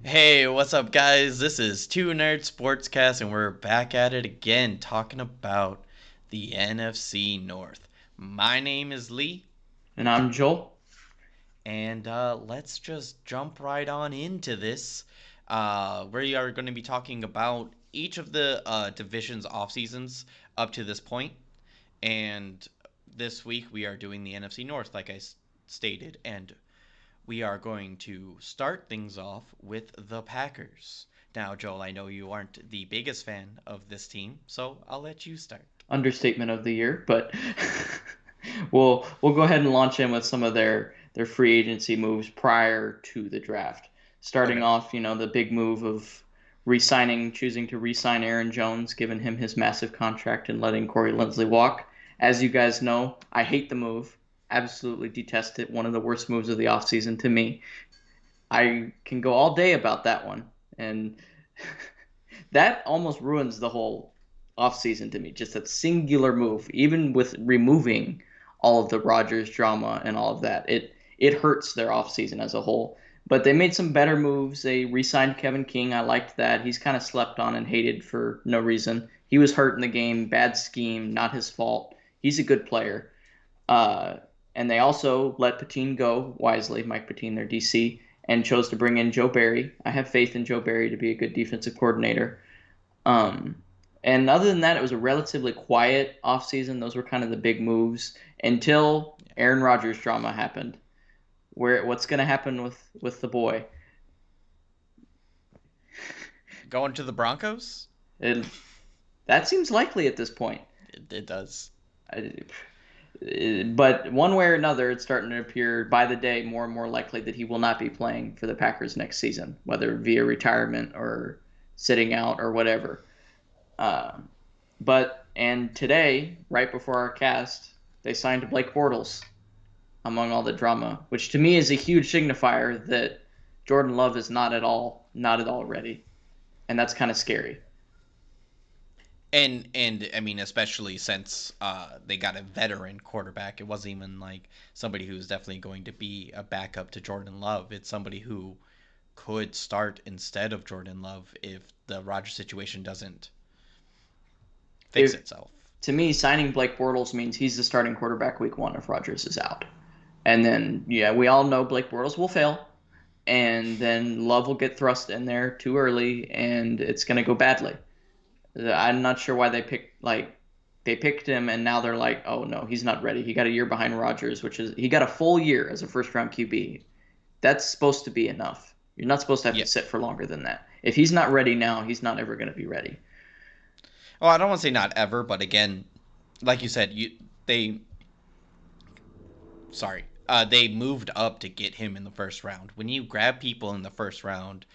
Hey, what's up, guys? This is Two Nerd Sportscast, and we're back at it again talking about the NFC North. My name is Lee, And I'm Joel. and let's just jump right on into this. We are going to be talking about each of the divisions' off seasons up to this point, and this week we are doing the NFC North, like I stated, and we are going to start things off with the Packers. Now, Joel, I know you aren't the biggest fan of this team, so I'll let you start. Understatement of the year, but we'll go ahead and launch in with some of their free agency moves prior to the draft. Starting Okay. off, the big move of choosing to re-sign Aaron Jones, giving him his massive contract and letting Corey Linsley walk. As you guys know, I hate the move. Absolutely detest it. One of the worst moves of the offseason to me. I can go all day about that one. And that almost ruins the whole offseason to me. Just that singular move, even with removing all of the Rogers drama and all of that, it hurts their offseason as a whole. But they made some better moves. They re-signed Kevin King. I liked that. He's kind of slept on and hated for no reason. He was hurt in the game, bad scheme, not his fault. He's a good player. Uh, and they also let Patine go wisely, Mike Patine, their DC, and chose to bring in Joe Barry. I have faith in Joe Barry to be a good defensive coordinator. Um, and other than that, it was a relatively quiet offseason. Those were kind of the big moves until Yeah. Aaron Rodgers drama happened. What's going to happen with the boy? Going to the Broncos? It, that seems likely at this point. It does. I, but one way or another, it's starting to appear by the day more and more likely that he will not be playing for the Packers next season, whether via retirement or sitting out or whatever. Uh, and today, right before our cast, they signed Blake Bortles among all the drama, which to me is a huge signifier that Jordan Love is not at all ready, and that's kind of scary. And I mean, especially since they got a veteran quarterback, it wasn't even like somebody who's definitely going to be a backup to Jordan Love. It's somebody who could start instead of Jordan Love if the Rodgers situation doesn't fix If itself. To me, signing Blake Bortles means he's the starting quarterback week one if Rodgers is out. And then, yeah, we all know Blake Bortles will fail. And then Love will get thrust in there too early, and it's going to go badly. I'm not sure why they picked him, and now they're like, oh no, he's not ready. He got a year behind Rodgers, which is he got a full year as a first round QB. That's supposed to be enough. You're not supposed to have to Yeah. sit for longer than that. If he's not ready now, he's not ever going to be ready. Well, I don't want to say not ever, but again, like you said, they they moved up to get him in the first round. When you grab people in the first round,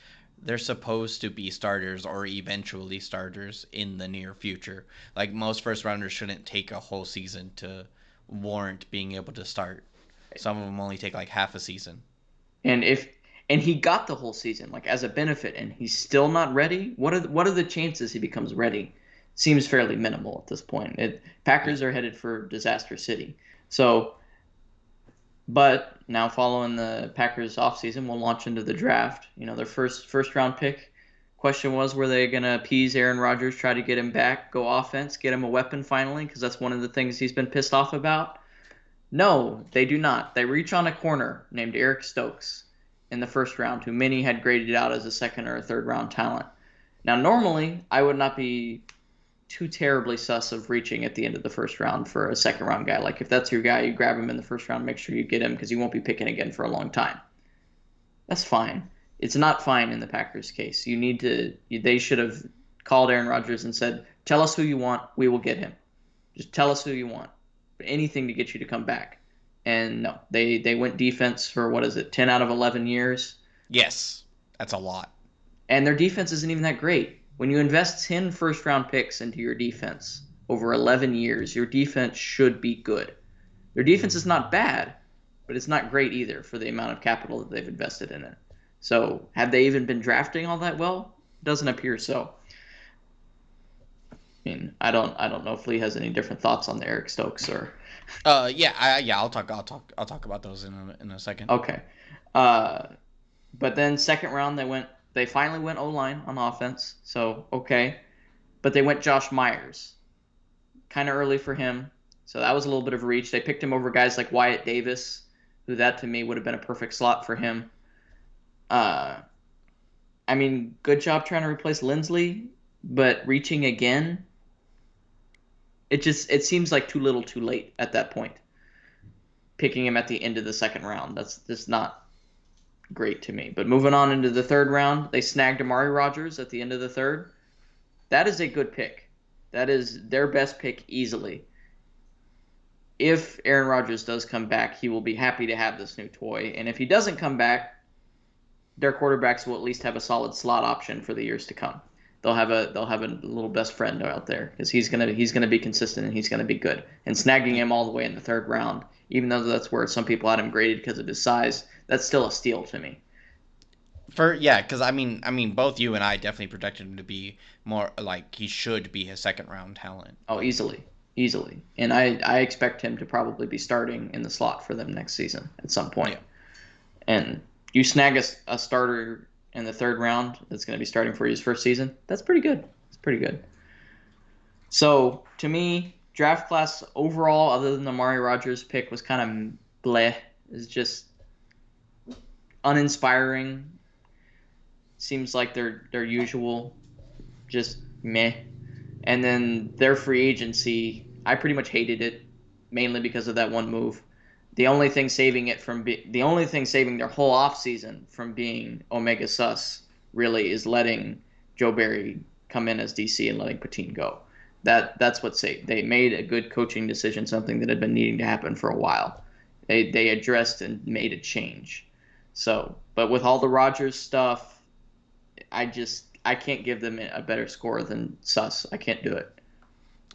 they're supposed to be starters or eventually starters in the near future. Like most first rounders shouldn't take a whole season to warrant being able to start. Some of them only take like half a season. And if and he got the whole season like as a benefit, and he's still not ready. What are the chances he becomes ready? Seems fairly minimal at this point. Yeah. Packers are headed for disaster city. So, but now following the Packers offseason, we'll launch into the draft. Their first round pick. Question was, were they gonna appease Aaron Rodgers, try to get him back, go offense, get him a weapon finally? Because that's one of the things he's been pissed off about. No, they do not. They reach on a corner named Eric Stokes in the first round, who many had graded out as a second or a third round talent. Now, normally, I would not be too terribly sus of reaching at the end of the first round for a second round guy. Like, if that's your guy, you grab him in the first round, make sure you get him because you won't be picking again for a long time. That's fine. It's not fine in the Packers' case. They should have called Aaron Rodgers and said, tell us who you want, we will get him. Just tell us who you want. Anything to get you to come back. And no, they went defense for what is it, 10 out of 11 years, Yes, that's a lot. and their defense isn't even that great. When you invest 10 first round picks into your defense over 11 years, your defense should be good. Their defense is not bad, but it's not great either for the amount of capital that they've invested in it. So, have they even been drafting all that well? Doesn't appear so. I mean, I don't know if Lee has any different thoughts on the Eric Stokes or Yeah. I'll talk about those in a second. okay. Uh, but then second round they went They finally went O-line on offense, so okay. But they went Josh Myers, kind of early for him. So that was a little bit of a reach. They picked him over guys like Wyatt Davis, who that to me would have been a perfect slot for him. Uh, I mean, good job trying to replace Lindsley, but reaching again, it seems like too little, too late at that point. Picking him at the end of the second round, that's just not great to me. But moving on into the third round, they snagged Amari Rogers at the end of the third. That is a good pick. That is their best pick easily. If Aaron Rodgers does come back, he will be happy to have this new toy. And if he doesn't come back, their quarterbacks will at least have a solid slot option for the years to come. They'll have a little best friend out there because he's gonna be consistent and he's gonna be good. And snagging him all the way in the third round, even though that's where some people had him graded because of his size, that's still a steal to me. Because I mean, both you and I definitely projected him to be more like he should be his second round talent. Oh, easily, easily. And I expect him to probably be starting in the slot for them next season at some point. Yeah. And you snag a starter in the third round that's going to be starting for you his first season. That's pretty good. It's pretty good. So to me, draft class overall, other than the Amari Rogers pick, was kind of bleh. It's just uninspiring. Seems like their usual, just meh. And then their free agency, I pretty much hated it, mainly because of that one move. The only thing saving their whole offseason from being Omega Sus really is letting Joe Barry come in as DC and letting Patine go. That's what saved. They made a good coaching decision, something that had been needing to happen for a while. They addressed and made a change. So, but with all the Rogers stuff, I can't give them a better score than Sus. I can't do it.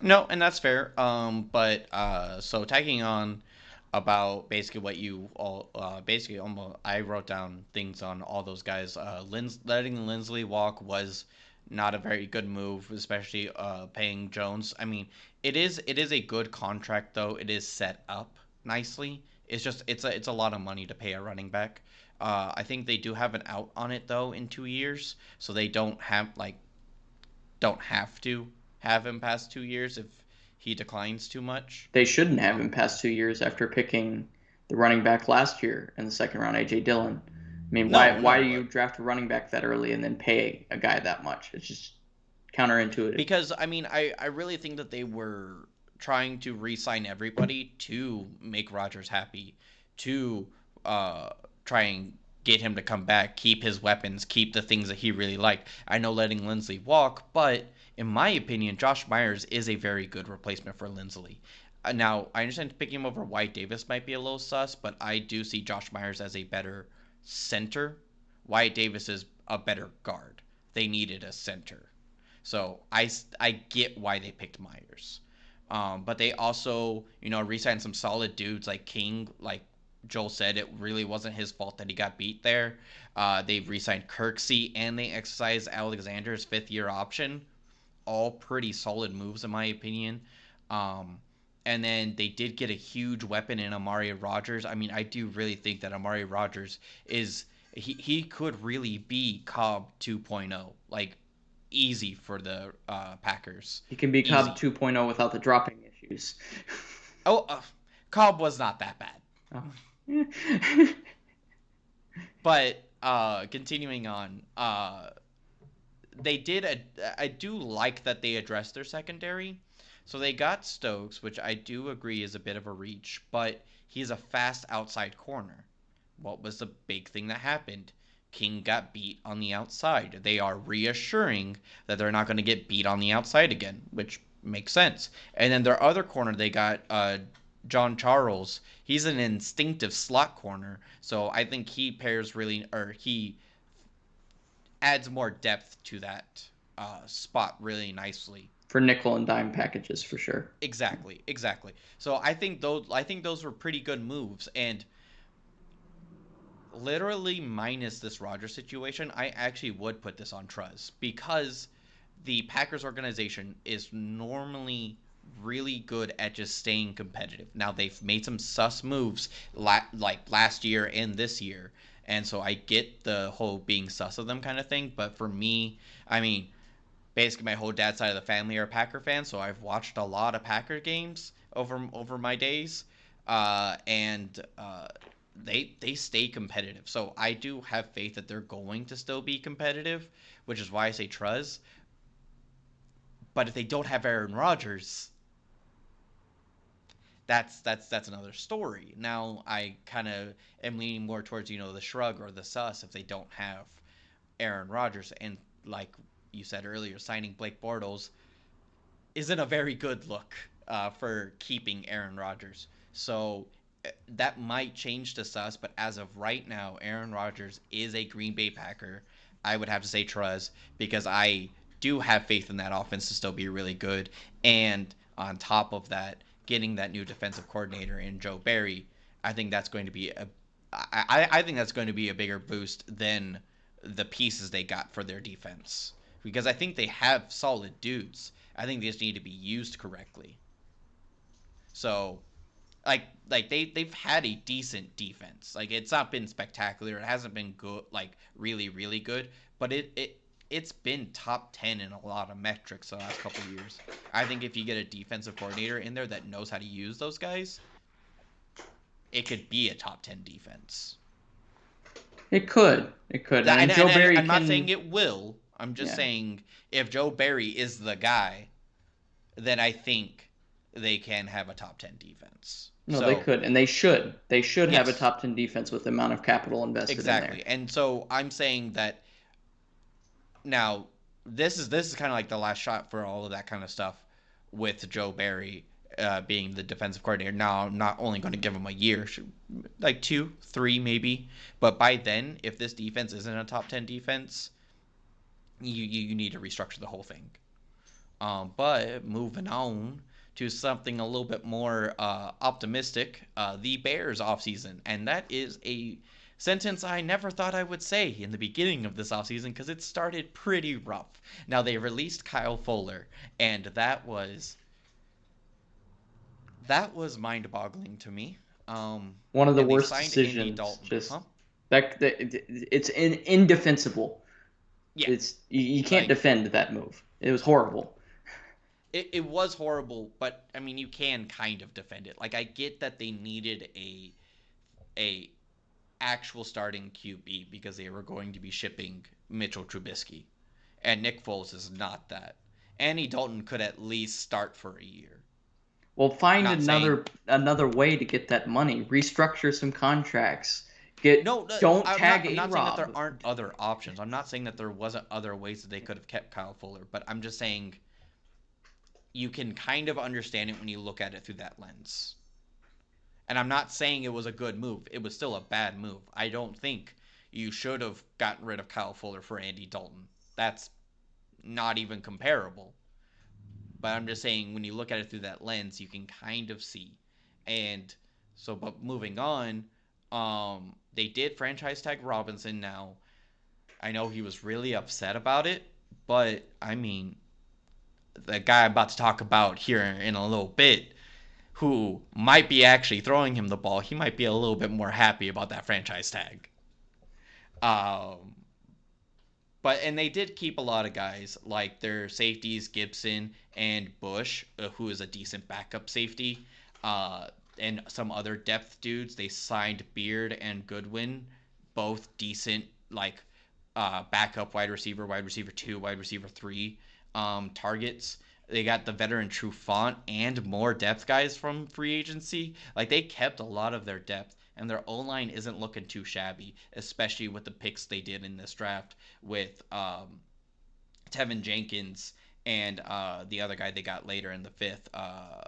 No, and that's fair. But so tagging on about basically what you all basically almost I wrote down things on all those guys. Letting Lindsley walk was not a very good move, especially paying Jones. I mean, it is a good contract though. It is set up nicely. It's just it's a lot of money to pay a running back. I think they do have an out on it though in 2 years, so they don't have to have him past 2 years if he declines too much. They shouldn't have him past 2 years after picking the running back last year in the second round, AJ Dillon. I mean, No, why do no, you draft a running back that early and then pay a guy that much? It's just counterintuitive. because I mean, I really think that they were trying to re-sign everybody to make Rodgers happy, to uh, try and get him to come back, keep his weapons, keep the things that he really liked. I know letting Lindsley walk, but in my opinion, Josh Myers is a very good replacement for Lindsley. Now, I understand picking him over Wyatt Davis might be a little sus, but I do see Josh Myers as a better center. Wyatt Davis is a better guard. They needed a center. So I get why they picked Myers. But they also, re-signed some solid dudes like King. Like Joel said, it really wasn't his fault that he got beat there. They re-signed Kirksey and they exercised Alexander's fifth-year option. All pretty solid moves in my opinion. Um, and then they did get a huge weapon in Amari Rogers. I mean, I do really think that Amari Rogers is he could really be Cobb 2.0. Like easy for the Packers. He can be Cobb Easy. 2.0 without the dropping issues. Oh, Cobb was not that bad. Oh. But continuing on, they did. I do like that they addressed their secondary. So they got Stokes, which I do agree is a bit of a reach, but he's a fast outside corner. What was the big thing that happened? King got beat on the outside. They are reassuring that they're not going to get beat on the outside again, which makes sense. And then their other corner, they got John Charles. He's an instinctive slot corner, so I think he adds more depth to that spot really nicely. For nickel and dime packages for sure. Exactly, exactly. So I think those were pretty good moves, and literally minus this Rodgers situation, I actually would put this on Truzz because the Packers organization is normally really good at just staying competitive. Now they've made some sus moves like last year and this year, And so I get the whole being sus of them kind of thing. But for me, I mean, basically my whole dad's side of the family are Packer fans, so I've watched a lot of Packer games over my days, and they stay competitive. So I do have faith that they're going to still be competitive, which is why I say Truzz. But if they don't have Aaron Rodgers, that's another story. Now I kind of am leaning more towards the shrug or the sus if they don't have Aaron Rodgers, and like you said earlier, signing Blake Bortles isn't a very good look for keeping Aaron Rodgers. So that might change to sus, but as of right now, Aaron Rodgers is a Green Bay Packer. I would have to say Truzz because I do have faith in that offense to still be really good. And on top of that, getting that new defensive coordinator in Joe Barry, I think that's going to be I think that's going to be a bigger boost than the pieces they got for their defense because I think they have solid dudes. I think they just need to be used correctly. So they've had a decent defense. Like it's not been spectacular. It hasn't been good, like really really good, but it's been top 10 in a lot of metrics the last couple of years. I think if you get a defensive coordinator in there that knows how to use those guys, it could be a top 10 defense. It could. It could. And, And and, Joe and Barry I'm not can. saying it will. I'm just Yeah. saying if Joe Barry is the guy, then I think they can have a top 10 defense. No, they So, could, and they should. They should have a yes, top 10 defense with the amount of capital invested in there. exactly. And so I'm saying that now this is kind of like the last shot for all of that kind of stuff with Joe Barry being the defensive coordinator. Now, I'm not only going to give him a year, like 2, 3 maybe, but by then, if this defense isn't a top 10 defense, you need to restructure the whole thing. But moving on to something a little bit more optimistic, the Bears offseason. And that is a sentence I never thought I would say in the beginning of this offseason because it started pretty rough. Now, they released Kyle Fuller, and that was mind-boggling to me. One of the And they worst signed Andy decisions. Dalton. Just Huh? it's indefensible. Yeah. It's you can't Like, defend that move. It was horrible. it was horrible, but I mean, you can kind of defend it. Like, I get that they needed a actual starting QB because they were going to be shipping Mitchell Trubisky, and Nick Foles is not that. Andy Dalton could at least start for a year. Well, find Not saying another way to get that money. Restructure some contracts. Get no. don't I'm not. tag I'm A not saying that there Rob. aren't other options. I'm not saying that there wasn't other ways that they could have kept Kyle Fuller, but I'm just saying you can kind of understand it when you look at it through that lens. And I'm not saying it was a good move. It was still a bad move. I don't think you should have gotten rid of Kyle Fuller for Andy Dalton. That's not even comparable. But I'm just saying when you look at it through that lens, you can kind of see. And so, but moving on, they did franchise tag Robinson now. I know he was really upset about it, but I mean, the guy I'm about to talk about here in a little bit, who might be actually throwing him the ball, he might be a little bit more happy about that franchise tag. Um, and they did keep a lot of guys like their safeties Gibson and Bush, who is a decent backup safety, and some other depth dudes. They signed Beard and Goodwin, both decent like backup wide receiver 2, wide receiver 3 targets. They got the veteran Trufant and more depth guys from free agency. Like they kept a lot of their depth, and their O line isn't looking too shabby, especially with the picks they did in this draft with Tevin Jenkins and the other guy they got later in the fifth. Oh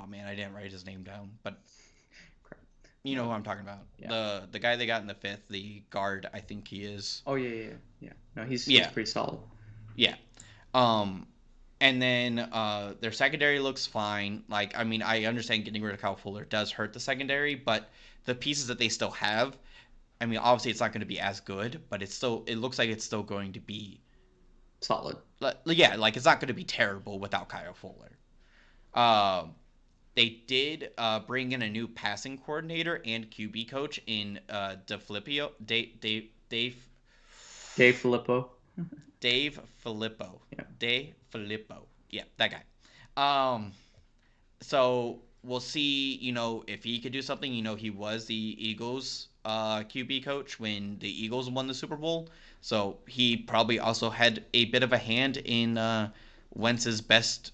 man, I didn't write his name down, but you know who I'm talking about. Yeah. The guy they got in the fifth, the guard, I think he is. Oh yeah. No, he's Yeah, pretty solid. yeah. Um, and then their secondary looks fine. Like, I mean, I understand getting rid of Kyle Fuller does hurt the secondary, but the pieces that they still have, I mean, obviously it's not going to be as good, but it looks like it's still going to be Solid. yeah, like it's not going to be terrible without Kyle Fuller. Um, They did bring in a new passing coordinator and QB coach in DeFilippo. Dave Filippo. Dave Filippo. Yeah. Dave Filippo. Yeah, that guy. Um, so we'll see, if he could do something. He was the Eagles QB coach when the Eagles won the Super Bowl. So he probably also had a bit of a hand in Wentz's best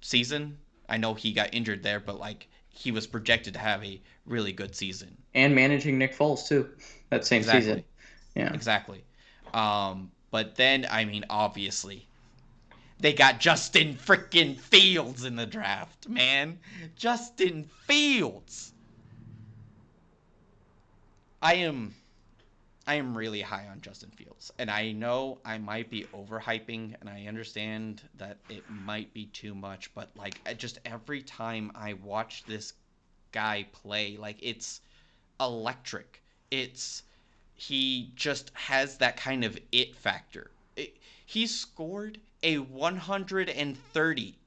season. I know he got injured there, but like he was projected to have a really good season. And managing Nick Foles too, that same season. Exactly. Yeah. Exactly. But then, I mean, obviously, they got Justin frickin' Fields in the draft, man. Justin Fields. I am really high on Justin Fields, and I know I might be overhyping, and I understand that it might be too much, but like just every time I watch this guy play, like it's electric. He just has that kind of it factor. He scored a 130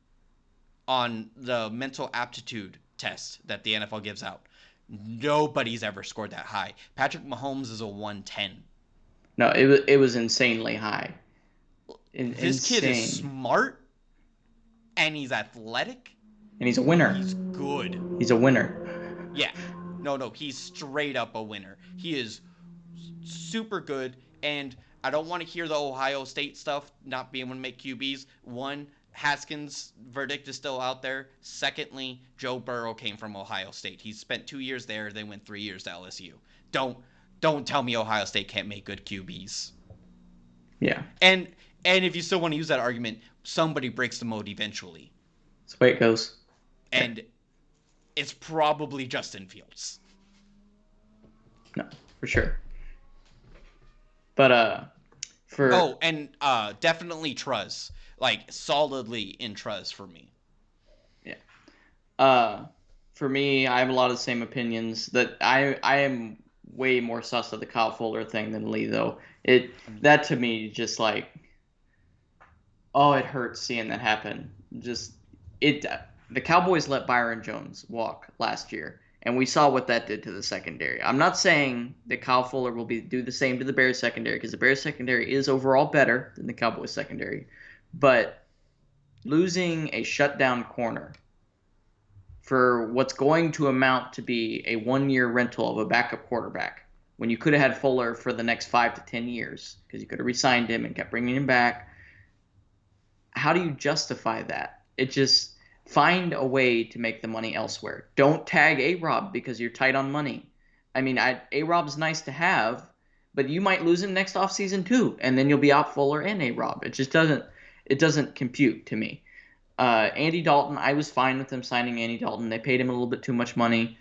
on the mental aptitude test that the NFL gives out. Nobody's ever scored that high. Patrick Mahomes is a 110. No, it was insanely high. This kid is smart, and he's athletic, and he's a winner. He's good. He's a winner. Yeah. No, he's straight up a winner. He is super good, and I don't want to hear the Ohio State stuff, not being able to make QBs. One, Haskins' verdict is still out there. Secondly, Joe Burrow came from Ohio State. He spent 2 years there. They went 3 years to LSU. Don't tell me Ohio State can't make good QBs. Yeah. And if you still want to use that argument, somebody breaks the mold eventually. That's the way it goes. And it's probably Justin Fields. No, for sure. But definitely Truzz. Like solidly in Truzz for me. Yeah. For me, I have a lot of the same opinions. That I am way more sus of the Kyle Fuller thing than Lee, though. That to me just like, oh, it hurts seeing that happen. The Cowboys let Byron Jones walk last year, and we saw what that did to the secondary. I'm not saying that Kyle Fuller will do the same to the Bears secondary, because the Bears secondary is overall better than the Cowboys secondary, but losing a shutdown corner for what's going to amount to be a 1-year rental of a backup quarterback, when you could have had Fuller for the next 5 to 10 years, because you could have re-signed him and kept bringing him back. How do you justify that? It just, find a way to make the money elsewhere. Don't tag A-Rob because you're tight on money. I mean, A-Rob's nice to have, but you might lose him next offseason too, and then you'll be out Fuller and A-Rob. It just doesn't compute to me. Andy Dalton, I was fine with them signing Andy Dalton. They paid him a little bit too much money.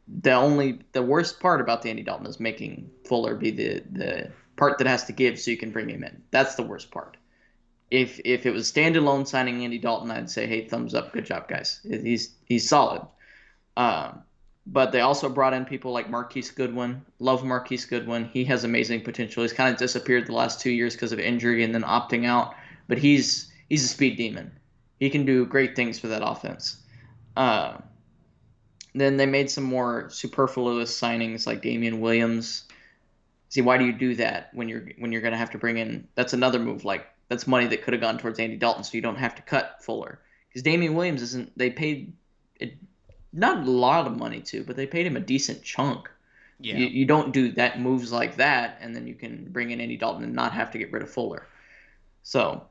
The worst part about the Andy Dalton is making Fuller be the part that has to give so you can bring him in. That's the worst part. If it was standalone signing Andy Dalton, I'd say, hey, thumbs up, good job, guys. He's solid. But they also brought in people like Marquis Goodwin. Love Marquis Goodwin. He has amazing potential. He's kind of disappeared the last 2 years because of injury and then opting out. But he's a speed demon. He can do great things for that offense. Then they made some more superfluous signings like Damian Williams. See, why do you do that when you're going to have to bring in? That's another move. Like, that's money that could have gone towards Andy Dalton, so you don't have to cut Fuller. Because Damian Williams isn't. They paid not a lot of money to, but they paid him a decent chunk. Yeah. You don't do that moves like that, and then you can bring in Andy Dalton and not have to get rid of Fuller. So,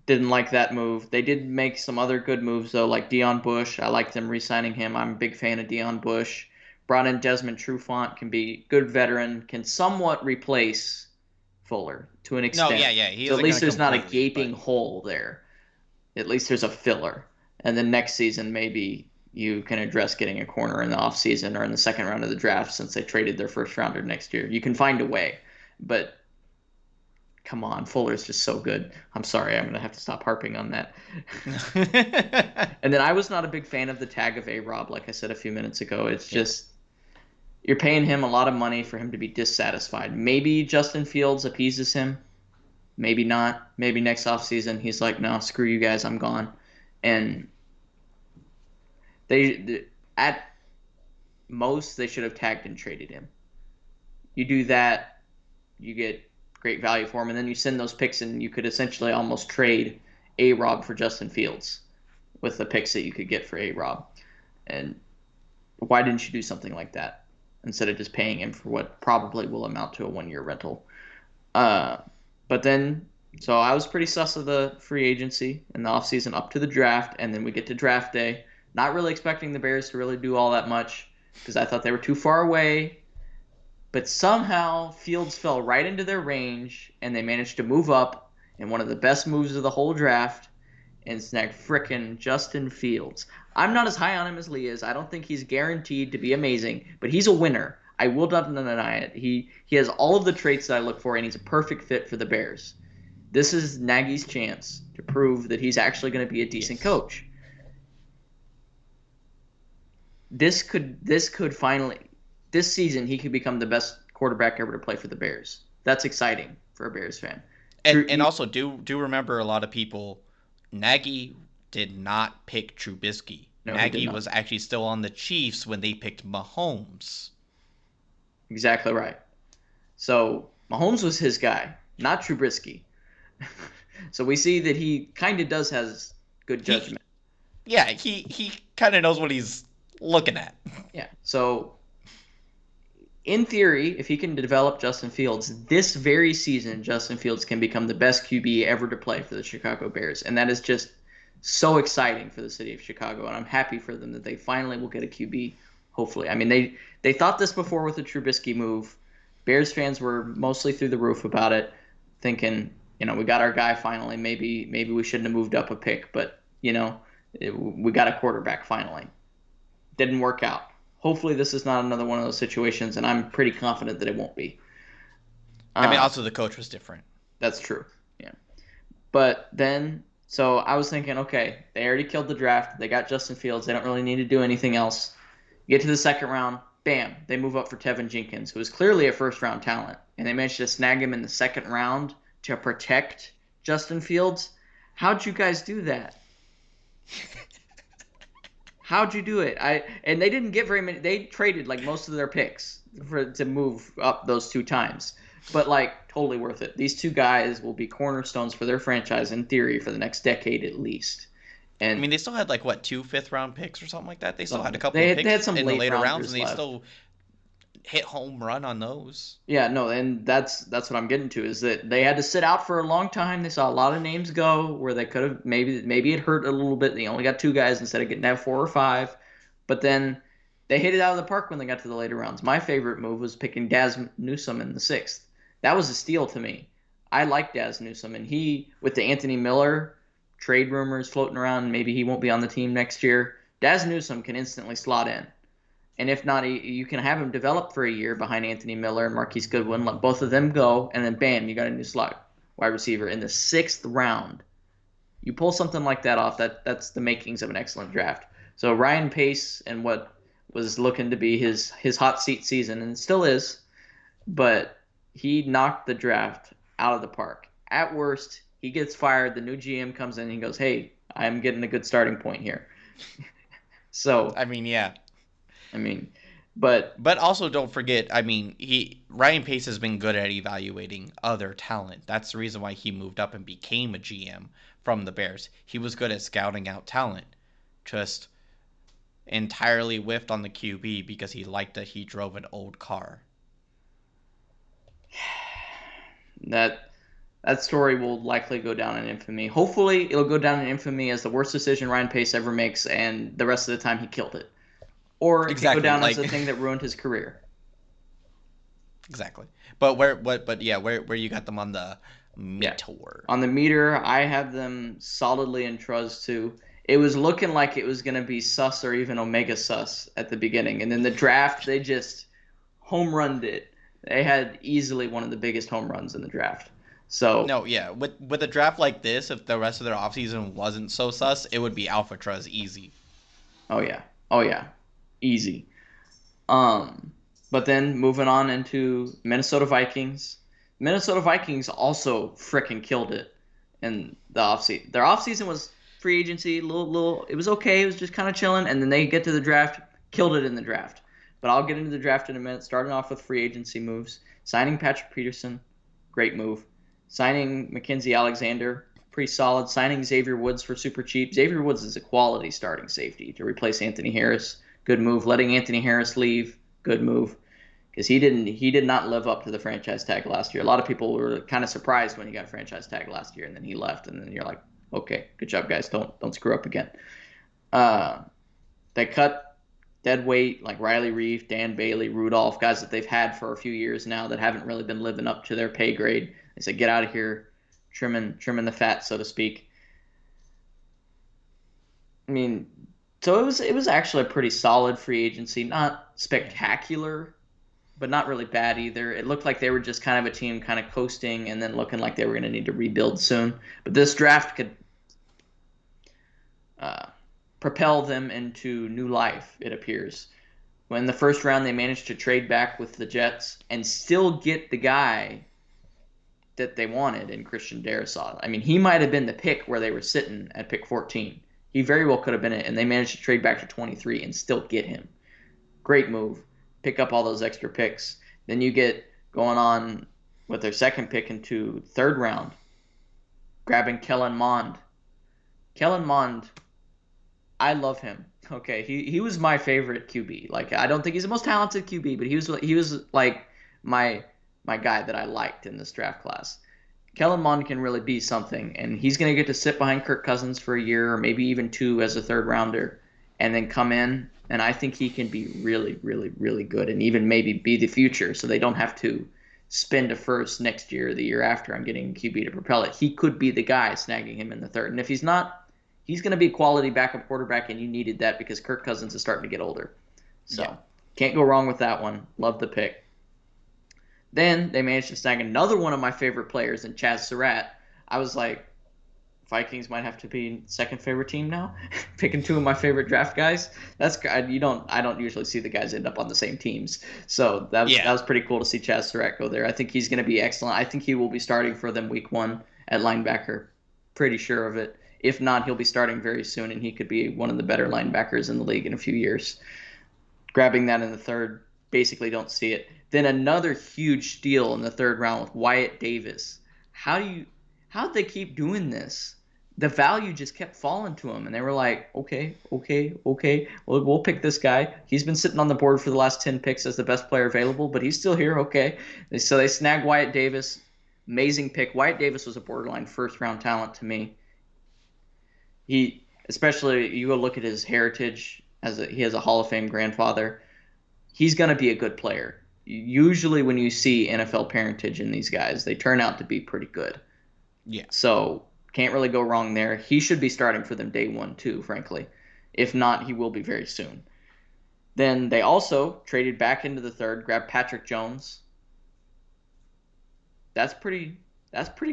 didn't like that move. They did make some other good moves though, like Deion Bush. I like them re-signing him. I'm a big fan of Deion Bush. Brought in Desmond Trufant, can be good veteran, can somewhat replace Fuller to an extent. No, yeah. So at least there's not a gaping hole there. At least there's a filler. And then next season, maybe you can address getting a corner in the offseason or in the second round of the draft, since they traded their first rounder next year. You can find a way. But come on, Fuller's just so good. I'm sorry, I'm going to have to stop harping on that. And then I was not a big fan of the tag of A-Rob, like I said a few minutes ago. It's just, you're paying him a lot of money for him to be dissatisfied. Maybe Justin Fields appeases him. Maybe not. Maybe next offseason he's like, no, screw you guys, I'm gone. And At most they should have tagged and traded him. You do that, you get great value for him, and then you send those picks, and you could essentially almost trade A-Rob for Justin Fields with the picks that you could get for A-Rob. And why didn't you do something like that instead of just paying him for what probably will amount to a 1-year rental? But then, so I was pretty sus of the free agency in the offseason up to the draft, and then we get to draft day. Not really expecting the Bears to really do all that much because I thought they were too far away. But somehow Fields fell right into their range, and they managed to move up in one of the best moves of the whole draft and snag frickin' Justin Fields. I'm not as high on him as Lee is. I don't think he's guaranteed to be amazing, but he's a winner. I will not deny it. He has all of the traits that I look for, and he's a perfect fit for the Bears. This is Nagy's chance to prove that he's actually going to be a decent coach. This season he could become the best quarterback ever to play for the Bears. That's exciting for a Bears fan. And also do remember, a lot of people, Nagy did not pick Trubisky. No, Nagy was actually still on the Chiefs when they picked Mahomes. Exactly right. So Mahomes was his guy, not Trubisky. So we see that he kind of does has good judgment. He kind of knows what he's looking at. Yeah. So in theory, if he can develop Justin Fields, this very season, Justin Fields can become the best QB ever to play for the Chicago Bears. And that is just so exciting for the city of Chicago. And I'm happy for them that they finally will get a QB, hopefully. I mean, they thought this before with the Trubisky move. Bears fans were mostly through the roof about it, thinking, we got our guy finally. Maybe we shouldn't have moved up a pick, but, we got a quarterback finally. Didn't work out. Hopefully this is not another one of those situations, and I'm pretty confident that it won't be. I mean, also the coach was different. That's true, yeah. But then, so I was thinking, okay, they already killed the draft. They got Justin Fields. They don't really need to do anything else. You get to the second round, bam, they move up for Tevin Jenkins, who is clearly a first-round talent, and they managed to snag him in the second round to protect Justin Fields. How'd you guys do that? How'd you do it? And they didn't get very many. They traded like most of their picks to move up those 2 times, but totally worth it. These 2 guys will be cornerstones for their franchise in theory for the next decade at least. And I mean, they still had 2 5th-round picks or something like that. They still had a couple of picks they had some in the later rounds, and they left. still hit home run on those. Yeah, no, and that's what I'm getting to, is that they had to sit out for a long time. They saw a lot of names go where they could have maybe it hurt a little bit. They only got 2 guys instead of getting to have 4 or 5. But then they hit it out of the park when they got to the later rounds. My favorite move was picking Daz Newsome in the 6th. That was a steal to me. I like Daz Newsome, and he, with the Anthony Miller trade rumors floating around, maybe he won't be on the team next year. Daz Newsome can instantly slot in. And if not, you can have him develop for a year behind Anthony Miller and Marquis Goodwin. Let both of them go, and then bam, you got a new slot wide receiver in the 6th round. You pull something like that off, that's the makings of an excellent draft. So Ryan Pace, and what was looking to be his hot seat season, and it still is, but he knocked the draft out of the park. At worst, he gets fired. The new GM comes in and he goes, "Hey, I'm getting a good starting point here." So I mean, yeah. But also don't forget, Ryan Pace has been good at evaluating other talent. That's the reason why he moved up and became a GM from the Bears. He was good at scouting out talent. Just entirely whiffed on the QB because he liked that he drove an old car. That story will likely go down in infamy. Hopefully it'll go down in infamy as the worst decision Ryan Pace ever makes, and the rest of the time he killed it. Or it could go down as the thing that ruined his career. Exactly. But where you got them on the meter? Yeah. On the meter, I have them solidly in Truzz too. It was looking like it was going to be sus or even omega sus at the beginning. And then the draft, they just home runned it. They had easily one of the biggest home runs in the draft. So no, yeah. With a draft like this, if the rest of their offseason wasn't so sus, it would be Alpha Truzz easy. Oh yeah. Easy. But then moving on into Minnesota Vikings. Minnesota Vikings also freaking killed it in the offseason. Their offseason was free agency, little. It was okay. It was just kind of chilling, and then they get to the draft, killed it in the draft. But I'll get into the draft in a minute. Starting off with free agency moves, signing Patrick Peterson, great move. Signing Mackenzie Alexander, pretty solid. Signing Xavier Woods for super cheap. Xavier Woods is a quality starting safety to replace Anthony Harris. Good move. Letting Anthony Harris leave, good move. Because he did not live up to the franchise tag last year. A lot of people were kind of surprised when he got franchise tag last year, and then he left, and then you're like, okay, good job, guys. Don't screw up again. They cut dead weight like Riley Reef, Dan Bailey, Rudolph, guys that they've had for a few years now that haven't really been living up to their pay grade. They said, get out of here, trimming the fat, so to speak. I mean, so it was actually a pretty solid free agency, not spectacular, but not really bad either. It looked like they were just kind of a team kind of coasting and then looking like they were going to need to rebuild soon. But this draft could propel them into new life, it appears. When in the first round they managed to trade back with the Jets and still get the guy that they wanted in Christian Darrisaw. I mean, he might have been the pick where they were sitting at pick 14. He very well could have been it, and they managed to trade back to 23 and still get him. Great move. Pick up all those extra picks. Then you get going on with their second pick into third round, grabbing Kellen Monde. Kellen Monde, I love him. Okay, he was my favorite QB. Like, I don't think he's the most talented QB, but he was like my guy that I liked in this draft class. Kellen Monde can really be something, and he's going to get to sit behind Kirk Cousins for a year or maybe even two as a third rounder, and then come in. And I think he can be really, really, really good and even maybe be the future, so they don't have to spend a first next year or the year after on getting QB to propel it. He could be the guy, snagging him in the third. And if he's not, he's going to be a quality backup quarterback, and you needed that because Kirk Cousins is starting to get older. So Can't go wrong with that one. Love the pick. Then they managed to snag another one of my favorite players in Chaz Surratt. I was like, Vikings might have to be second favorite team now, picking two of my favorite draft guys. I don't usually see the guys end up on the same teams, so that was pretty cool to see Chaz Surratt go there. I think he's going to be excellent. I think he will be starting for them week 1 at linebacker. Pretty sure of it. If not, he'll be starting very soon, and he could be one of the better linebackers in the league in a few years. Grabbing that in the third, basically don't see it. Then another huge steal in the third round with Wyatt Davis. How'd they keep doing this? The value just kept falling to him, and they were like, okay, we'll pick this guy. He's been sitting on the board for the last 10 picks as the best player available, but he's still here, okay. So they snagged Wyatt Davis. Amazing pick. Wyatt Davis was a borderline first-round talent to me. Especially you go look at his heritage, he has a Hall of Fame grandfather. He's going to be a good player. Usually when you see NFL parentage in these guys, they turn out to be pretty good. Yeah. So can't really go wrong there. He should be starting for them day 1 too, frankly. If not, he will be very soon. Then they also traded back into the third, grabbed Patrick Jones. That's pretty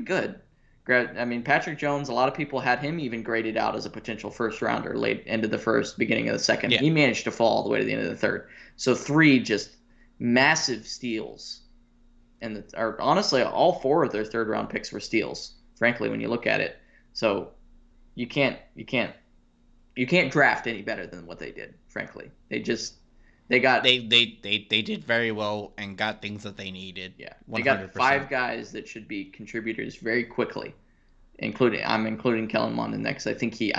good. I mean, Patrick Jones, a lot of people had him even graded out as a potential first rounder late end of the first, beginning of the second. Yeah. He managed to fall all the way to the end of the third. So 3 just massive steals. And honestly, all 4 of their third round picks were steals, frankly, when you look at it. So you can't draft any better than what they did, frankly. They did very well and got things that they needed. Yeah. 100%. They got 5 guys that should be contributors very quickly. I'm including Kellen Monde in that because I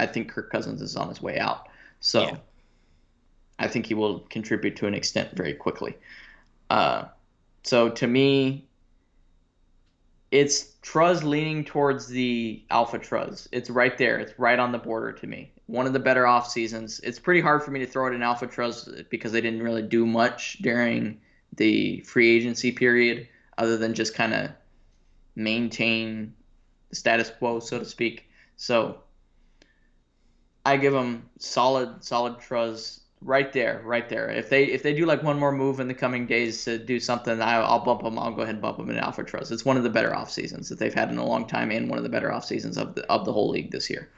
think Kirk Cousins is on his way out. So yeah. I think he will contribute to an extent very quickly. So to me, it's Truzz leaning towards the alpha Truzz. It's right there. It's right on the border to me. One of the better off seasons. It's pretty hard for me to throw it in alpha Truzz because they didn't really do much during the free agency period other than just kind of maintain the status quo, so to speak. So I give them solid Truzz right there. If they do like one more move in the coming days to do something, I'll bump them. I'll go ahead and bump them in alpha Truzz. It's one of the better off seasons that they've had in a long time, and one of the better off seasons of the whole league this year.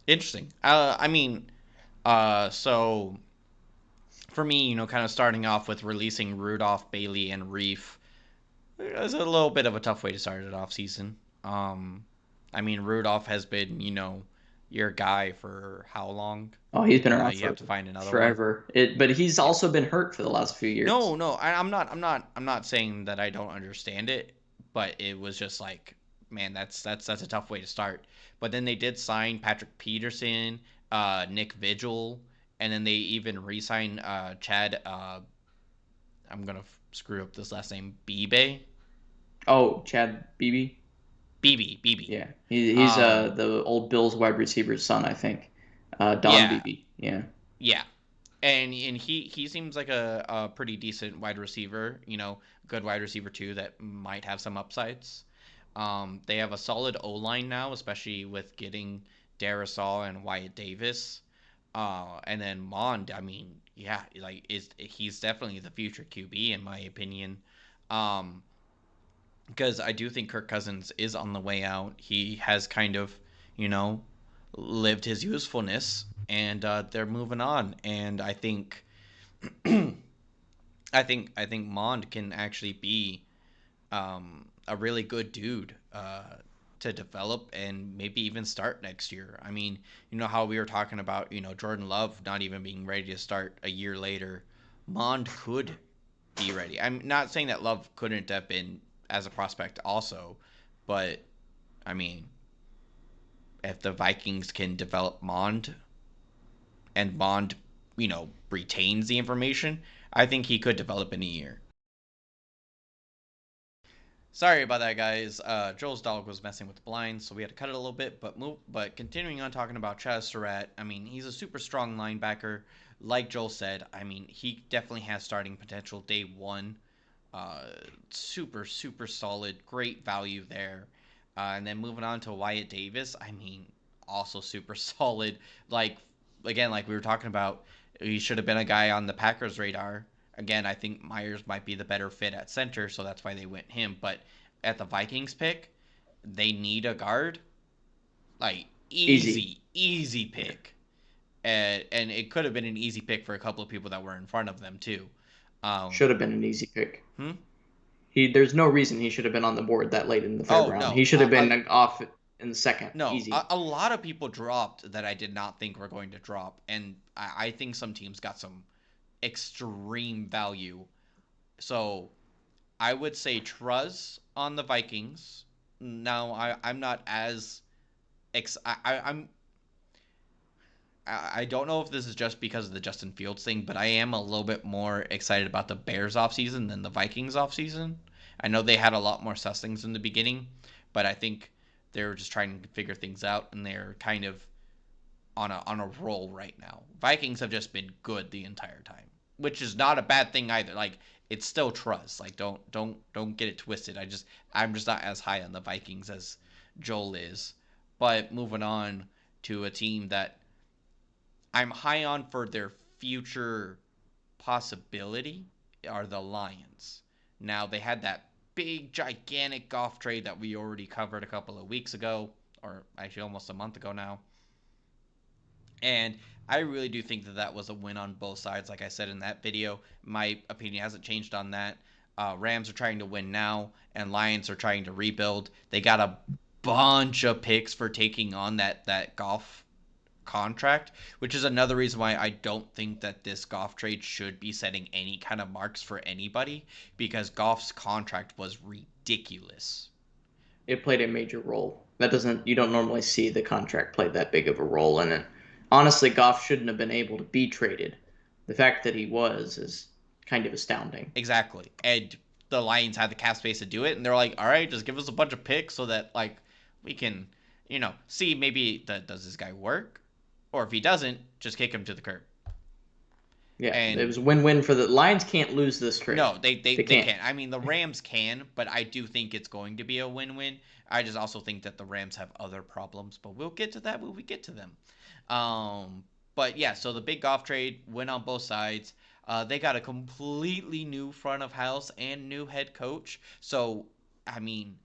Interesting. So for me, kind of starting off with releasing Rudolph, Bailey, and Reef, it was a little bit of a tough way to start it off season. Rudolph has been, your guy for how long? Oh, he's been around You have for to find another one. forever. But he's Yeah. also been hurt for the last few years. No, I'm not saying that I don't understand it, but it was just like, man, that's a tough way to start. But then they did sign Patrick Peterson, Nick Vigil, and then they even re-signed Chad. I'm gonna screw up this last name, Bibe, Oh, Chad Beebe. Beebe. Yeah, he's Um, the old Bills wide receiver's son, I think. Don yeah, Beebe. Yeah. yeah, and he seems like a pretty decent wide receiver. Good wide receiver too that might have some upsides. They have a solid O line now, especially with getting Darisaw and Wyatt Davis. And then Monde, I mean, yeah, like he's definitely the future QB in my opinion. Um, because I do think Kirk Cousins is on the way out. He has kind of, you know, lived his usefulness, and they're moving on. And I think Mond can actually be a really good dude to develop and maybe even start next year. I mean, you know how we were talking about, Jordan Love not even being ready to start a year later. Mond could be ready. I'm not saying that Love couldn't have been as a prospect also, but I mean, if the Vikings can develop Mond and Mond, retains the information, I think he could develop in a year. Sorry about that, guys. Joel's dog was messing with the blinds, so we had to cut it a little bit. But continuing on talking about Chaz Surratt, I mean, he's a super strong linebacker. Like Joel said, I mean, he definitely has starting potential day one. Uh, super super solid, great value there. And then moving on to Wyatt Davis, I mean, also super solid. Like again, like we were talking about, he should have been a guy on the Packers radar. Again, I think Myers might be the better fit at center, so that's why they went him. But at the Vikings pick, they need a guard. Like Easy. easy Yeah. pick. And it could have been an easy pick for a couple of people that were in front of them too. Um, Should have been an easy pick. hmm? There's no reason he should have been on the board that late in the third Oh round. no, He should have been off in the second. no, Easy. a lot of people dropped that I did not think were going to drop, and I think some teams got some extreme value. So I would say Truzz on the Vikings. Now I'm not as I don't know if this is just because of the Justin Fields thing, but I am a little bit more excited about the Bears offseason than the Vikings offseason. I know they had a lot more sus things in the beginning, but I think they're just trying to figure things out and they're kind of on a roll right now. Vikings have just been good the entire time, which is not a bad thing either. Like it's still trust. Like don't get it twisted. I'm just not as high on the Vikings as Joel is. But moving on to a team that I'm high on for their future possibility are the Lions. Now they had that big gigantic golf trade that we already covered a couple of weeks ago, or actually almost a month ago now. And I really do think that that was a win on both sides. Like I said in that video, my opinion hasn't changed on that. Rams are trying to win now, and Lions are trying to rebuild. They got a bunch of picks for taking on that golf contract, which is another reason why I don't think that this golf trade should be setting any kind of marks for anybody because golf's contract was ridiculous. It played a major role. That doesn't you don't normally see the contract play that big of a role in it. Honestly, Goff shouldn't have been able to be traded. The fact that he was is kind of astounding. Exactly. And the Lions had the cap space to do it, and they're like, all right, just give us a bunch of picks so that like we can, see maybe does this guy work, or if he doesn't, just kick him to the curb. Yeah, it And was a win-win for the Lions. Can't lose this trade. no, they they They they can't. can't. I mean, the Rams can, but I do think it's going to be a win-win. I just also think that the Rams have other problems, but we'll get to that when we get to them. Um, but yeah, so the big golf trade went on both sides. They got a completely new front of house and new head coach. So, I mean,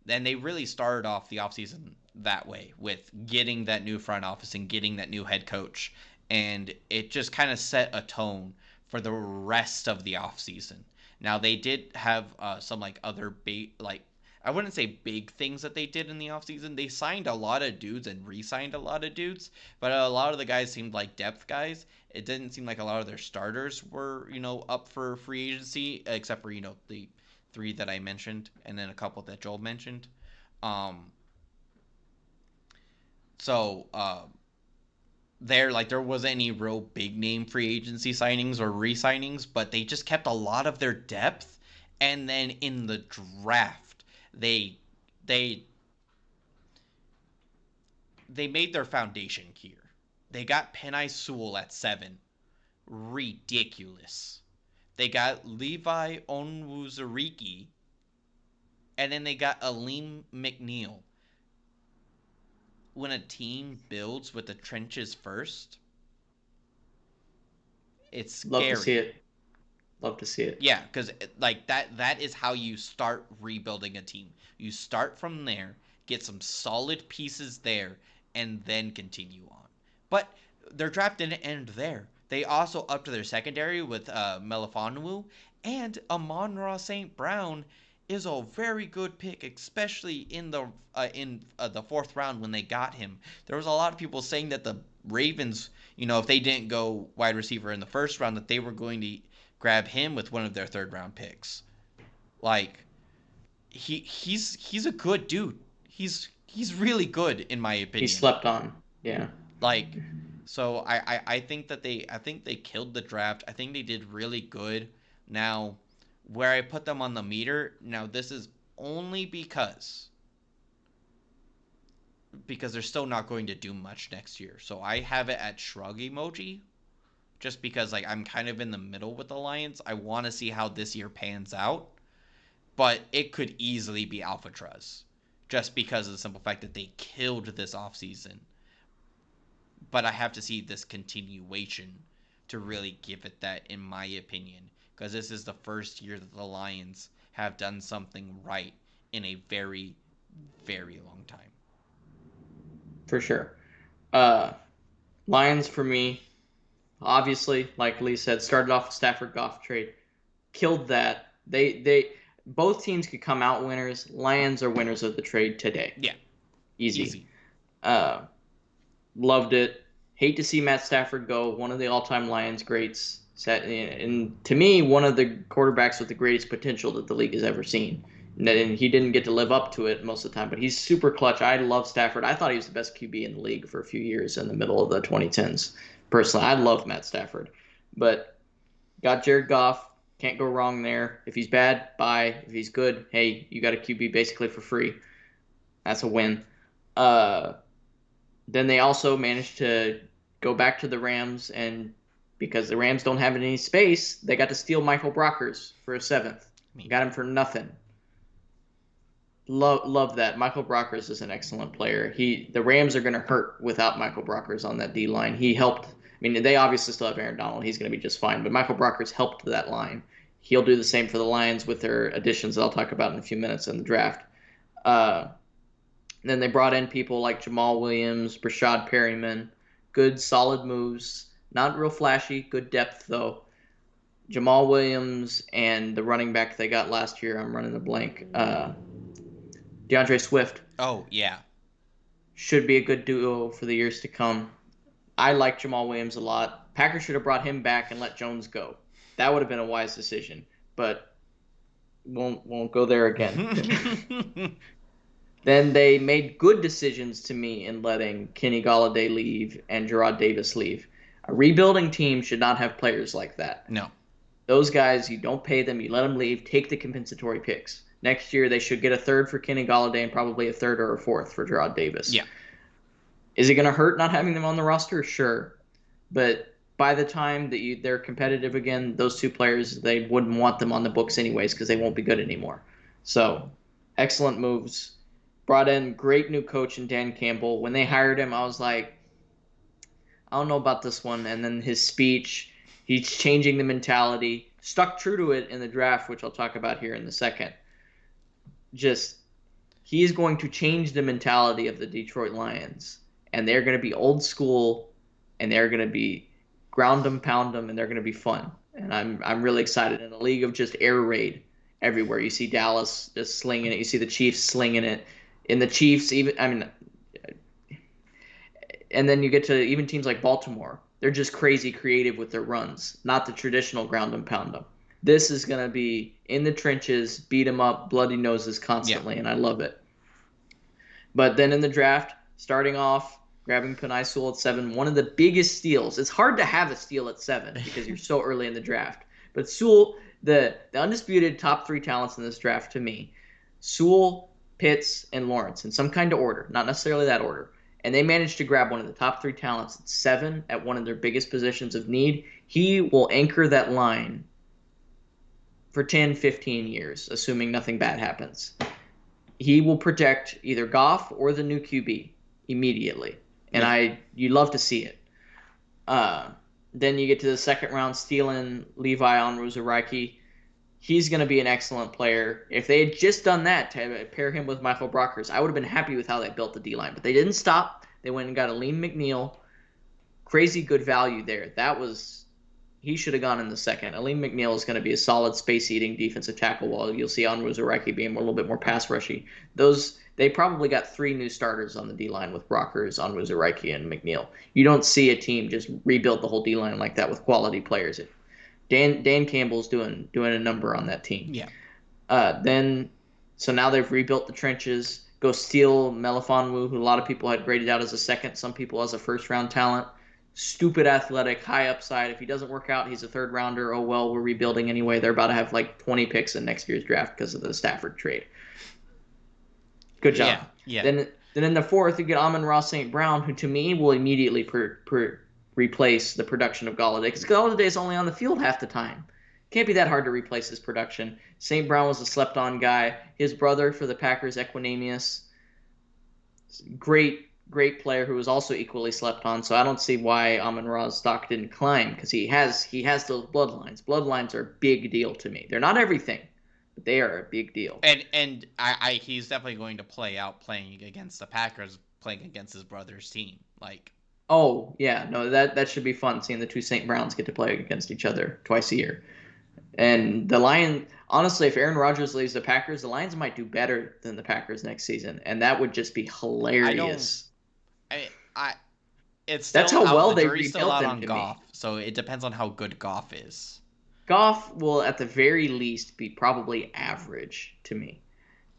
then they really started off the offseason that way with getting that new front office and getting that new head coach. And it just kind of set a tone for the rest of the offseason. Now, they did have some like other like I wouldn't say big things that they did in the offseason. They signed a lot of dudes and re-signed a lot of dudes, but a lot of the guys seemed like depth guys. It didn't seem like a lot of their starters were, up for free agency, except for, the three that I mentioned and then a couple that Joel mentioned. Um, so there wasn't any real big name free agency signings or re-signings, but they just kept a lot of their depth, and then in the draft they they they made their foundation here. They got Penei Sewell at 7, ridiculous. They got Levi Onwuzurike, and then they got Aleem McNeil. When a team builds with the trenches first, it's Love to see scary. it. Love to see it. Yeah, because like that is how you start rebuilding a team. You start from there, get some solid pieces there, and then continue on. But their draft didn't end there. They also upped their secondary with Melifonwu, and Amon-Ra St. Brown is a very good pick, especially in the fourth round when they got him. There was a lot of people saying that the Ravens, if they didn't go wide receiver in the first round, that they were going to grab him with one of their third round picks. Like he's a good dude. He's really good in my He opinion. slept on. Yeah. Like so I think that they killed the draft. I think they did really good. Now where I put them on the meter, now this is only because they're still not going to do much next year. So I have it at shrug emoji just because like I'm kind of in the middle with the Lions. I want to see how this year pans out, but it could easily be Alpha Truzz just because of the simple fact that they killed this offseason. But I have to see this continuation to really give it that, in my opinion, because this is the first year that the Lions have done something right in a very, very long time. For sure. Uh, Lions for me, obviously, like Lee said, started off with Stafford Goff trade, killed that. They both teams could come out winners. Lions are winners of the trade today. Yeah, Easy. easy. Uh, Loved it. Hate to see Matt Stafford go. One of the all-time Lions greats. And to me, one of the quarterbacks with the greatest potential that the league has ever seen. And he didn't get to live up to it most of the time, but he's super clutch. I love Stafford. I thought he was the best QB in the league for a few years in the middle of the 2010s. Personally, I love Matt Stafford. But got Jared Goff. Can't go wrong there. If he's bad, bye. If he's good, hey, you got a QB basically for free. That's a win. Uh, then they also managed to go back to the Rams, and because the Rams don't have any space, they got to steal Michael Brockers for a 7th. Got him for nothing. Love that. Michael Brockers is an excellent player. The Rams are going to hurt without Michael Brockers on that D line. He helped. I mean, they obviously still have Aaron Donald. He's going to be just fine. But Michael Brockers helped that line. He'll do the same for the Lions with their additions that I'll talk about in a few minutes in the draft. Then they brought in people like Jamal Williams, Brashad Perryman. Good, solid moves. Not real flashy. Good depth, though. Jamal Williams and the running back they got last year, I'm running a blank. DeAndre Swift. Oh, yeah. Should be a good duo for the years to come. I like Jamal Williams a lot. Packers should have brought him back and let Jones go. That would have been a wise decision, but won't go there again. Then they made good decisions to me in letting Kenny Golladay leave and Jarrad Davis leave. A rebuilding team should not have players like that. No. Those guys, you don't pay them, you let them leave, take the compensatory picks. Next year, they should get a 3rd for Kenny Golladay and probably a 3rd or a 4th for Jarrad Davis. Yeah. Is it going to hurt not having them on the roster? Sure. But by the time that they're competitive again, those two players, they wouldn't want them on the books anyways because they won't be good anymore. So, excellent moves. Brought in great new coach in Dan Campbell. When they hired him, I was like, I don't know about this one. And then his speech, he's changing the mentality. Stuck true to it in the draft, which I'll talk about here in a second. He is going to change the mentality of the Detroit Lions. And they're going to be old school, and they're going to be ground them, pound them, and they're going to be fun. And I'm really excited. In a league of just air raid, everywhere. You see Dallas just slinging it. You see the Chiefs slinging it. In the Chiefs, even I mean, and then you get to even teams like Baltimore. They're just crazy creative with their runs, not the traditional ground and pound them. This is going to be in the trenches, beat them up, bloody noses Yeah. constantly, and I love it. But then in the draft, starting off, grabbing Penei Sewell at 7, one of the biggest steals. It's hard to have a steal at 7 because you're so early in the draft. But Sewell, the undisputed top 3 talents in this draft to me, Sewell, Pitts, and Lawrence in some kind of order, not necessarily that order. And they managed to grab one of the top 3 talents at 7 at one of their biggest positions of need. He will anchor that line for 10, 15 years, assuming nothing bad happens. He will protect either Goff or the new QB immediately, and Yeah. you love to see it. Then you get to the second round, stealing Levi Onwuzurike. He's going to be an excellent player. If they had just done that to pair him with Michael Brockers, I would have been happy with how they built the D line. But they didn't stop. They went and got Aleem McNeil. Crazy good value there. He should have gone in the second. Aleem McNeil is going to be a solid space-eating defensive tackle, while you'll see Onwuzurike being a little bit more pass rushy. They probably got 3 new starters on the D-line with Brockers, Onwuzurike, and McNeil. You don't see a team just rebuild the whole D-line like that with quality players. Dan Campbell's doing a number on that team. Yeah. So now they've rebuilt the trenches. Go steal Melifonwu, who a lot of people had graded out as a second, some people as a first-round talent. Stupid athletic, high upside. If he doesn't work out, he's a third rounder. Oh well, we're rebuilding anyway. They're about to have like 20 picks in next year's draft because of the Stafford trade. Good job. Yeah. Yeah. Then in the fourth, you get Amon-Ra St. Brown, who to me will immediately replace the production of Golladay, because Galladay is only on the field half the time. Can't be that hard to replace his production. St. Brown was a slept-on guy. His brother for the Packers, Equinemius, great player who was also equally slept on. So I don't see why Amon-Ra's stock didn't climb, because he has those bloodlines. Bloodlines are a big deal to me. They're not everything, but they are a big deal. And he's definitely going to play out playing against the Packers, playing against his brother's team. Like, oh yeah, no, that should be fun, seeing the two St. Browns get to play against each other twice a year. And the Lions, honestly, if Aaron Rodgers leaves the Packers, the Lions might do better than the Packers next season, and that would just be I don't. hilarious. I it's That's still how out. well The they jury's still rebuilt out them on to Goff, me. so it depends on how good Goff is. Goff will, at the very least, be probably average to me.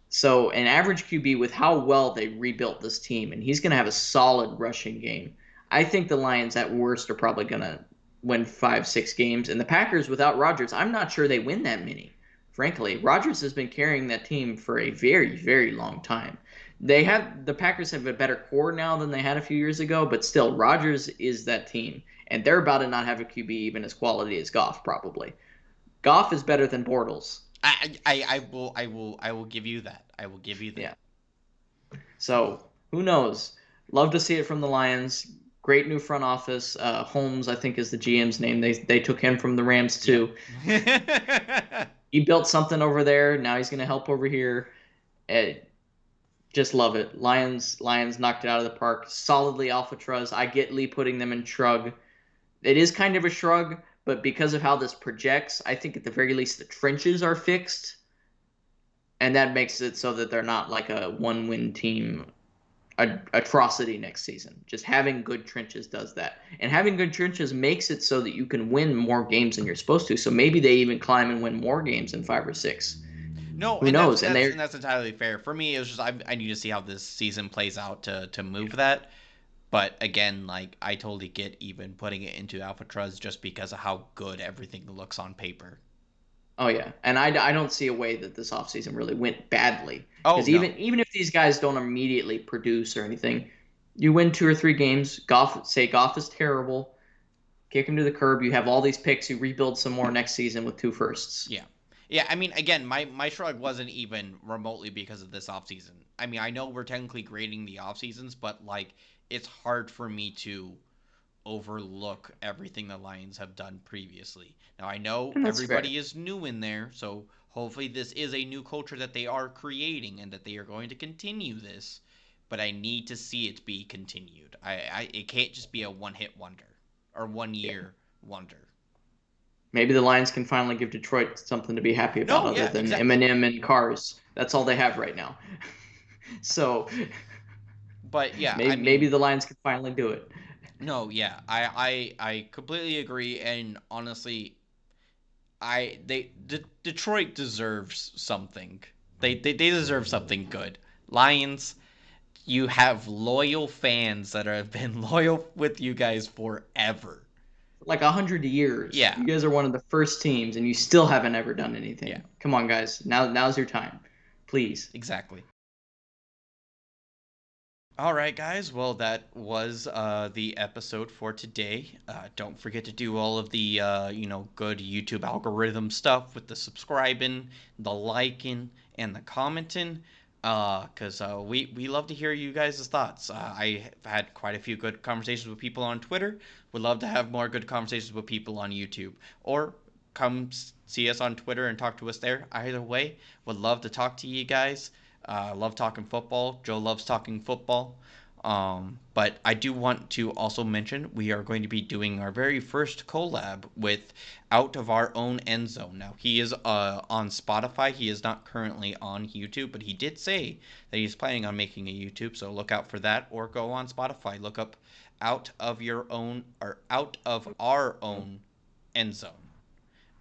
So an average QB with how well they rebuilt this team, and he's going to have a solid rushing game. I think the Lions, at worst, are probably going to win 5, 6 games. And the Packers, without Rodgers, I'm not sure they win that many. Frankly, Rodgers has been carrying that team for a very, very long time. The Packers have a better core now than they had a few years ago, but still, Rodgers is that team, and they're about to not have a QB even as quality as Goff probably. Goff is better than Bortles. I will give you that. I will give you that. Yeah. So who knows? Love to see it from the Lions. Great new front office. Holmes, I think, is the GM's name. They took him from the Rams too. Yeah. He built something over there. Now he's going to help over here. Uh, just love it. Lions knocked it out of the park. Solidly alpha Truzz. I get Lee putting them in shrug. It is kind of a shrug, but because of how this projects, I think at the very least the trenches are fixed, and that makes it so that they're not like a one-win team atrocity next season. Just having good trenches does that. And having good trenches makes it so that you can win more games than you're supposed to. So maybe they even climb and win more games in 5 or 6. No, Who and knows? And they're that's entirely fair. For me, it was just I need to see how this season plays out to move that. But again, like I totally get even putting it into Alcatraz just because of how good everything looks on paper. oh yeah. And I don't see a way that this offseason really went badly. Oh Because no. even if these guys don't immediately produce or anything, you win 2 or 3 games. Goff is terrible. Kick him to the curb. You have all these picks. You rebuild some more next season with 2 firsts. Yeah. Yeah, I mean, again, my shrug wasn't even remotely because of this offseason. I mean, I know we're technically grading the off seasons, but like it's hard for me to overlook everything the Lions have done previously. Now I know And that's fair. everybody is new in there, so hopefully this is a new culture that they are creating and that they are going to continue this. But I need to see it be continued. It can't just be a one hit wonder or one Yeah. year wonder. Maybe the Lions can finally give Detroit something to be happy about No, other yeah, than exactly. Eminem and cars. That's all they have right now. So But yeah, I maybe mean, the Lions can finally do it. no, yeah, I completely agree, and honestly, Detroit deserves something. They deserve something good. Lions, you have loyal fans that have been loyal with you guys forever. Like 100 years. Yeah, You guys are one of the first teams, and you still haven't ever done yeah, anything. Come on, guys. Now's your time, please. exactly. All right, guys. Well, that was the episode for today. Don't forget to do all of the good YouTube algorithm stuff with the subscribing, the liking, and the commenting. Because we love to hear you guys' thoughts. I've had quite a few good conversations with people on Twitter. Would love to have more good conversations with people on YouTube. Or come see us on Twitter and talk to us there. Either way, would love to talk to you guys. Love talking football. Joe loves talking football. But I do want to also mention we are going to be doing our very first collab with Out of Our Own End Zone. Now, he is on Spotify. He is not currently on YouTube, but he did say that he's planning on making a YouTube, so look out for that, or go on Spotify. Look up Out of Your Own, or Out of Our Own End Zone.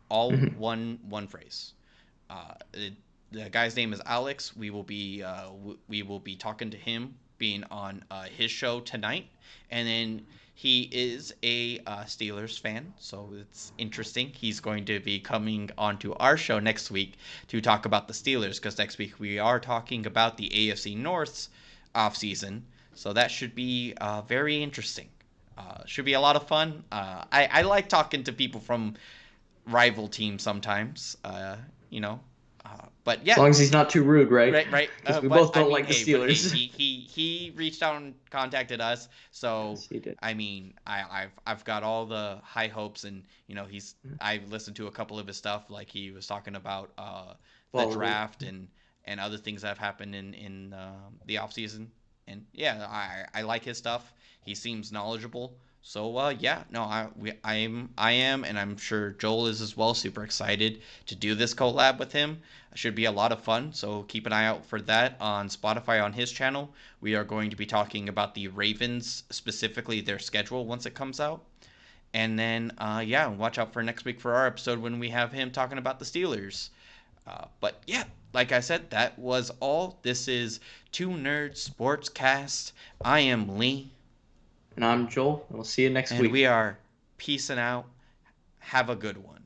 All Mhm. one phrase. The guy's name is Alex. We will be talking to him, being on his show tonight, and then he is a Steelers fan, so it's interesting. He's going to be coming onto our show next week to talk about the Steelers, because next week we are talking about the AFC North's offseason, so that should be very interesting. Should be a lot of fun. I like talking to people from rival teams sometimes. You know, but As yeah, long as he's not too rude, right? right. Because we But both I don't mean, like the hey, but hey, Steelers. he reached out and contacted us. So Yes, he did. I mean, I've got all the high hopes, and I've listened to a couple of his stuff, like he was talking about the Follow. draft and other things that have happened in the off season. And yeah, I like his stuff. He seems knowledgeable. So yeah, no, I am, and I'm sure Joel is as well. Super excited to do this collab with him. It should be a lot of fun. So keep an eye out for that on Spotify on his channel. We are going to be talking about the Ravens, specifically their schedule once it comes out. And then yeah, watch out for next week for our episode when we have him talking about the Steelers. But yeah, like I said, that was all. This is Two Nerds Sportscast. I am Lee, And I'm Joel, and we'll see you next and we week. are peacing out. Have a good one.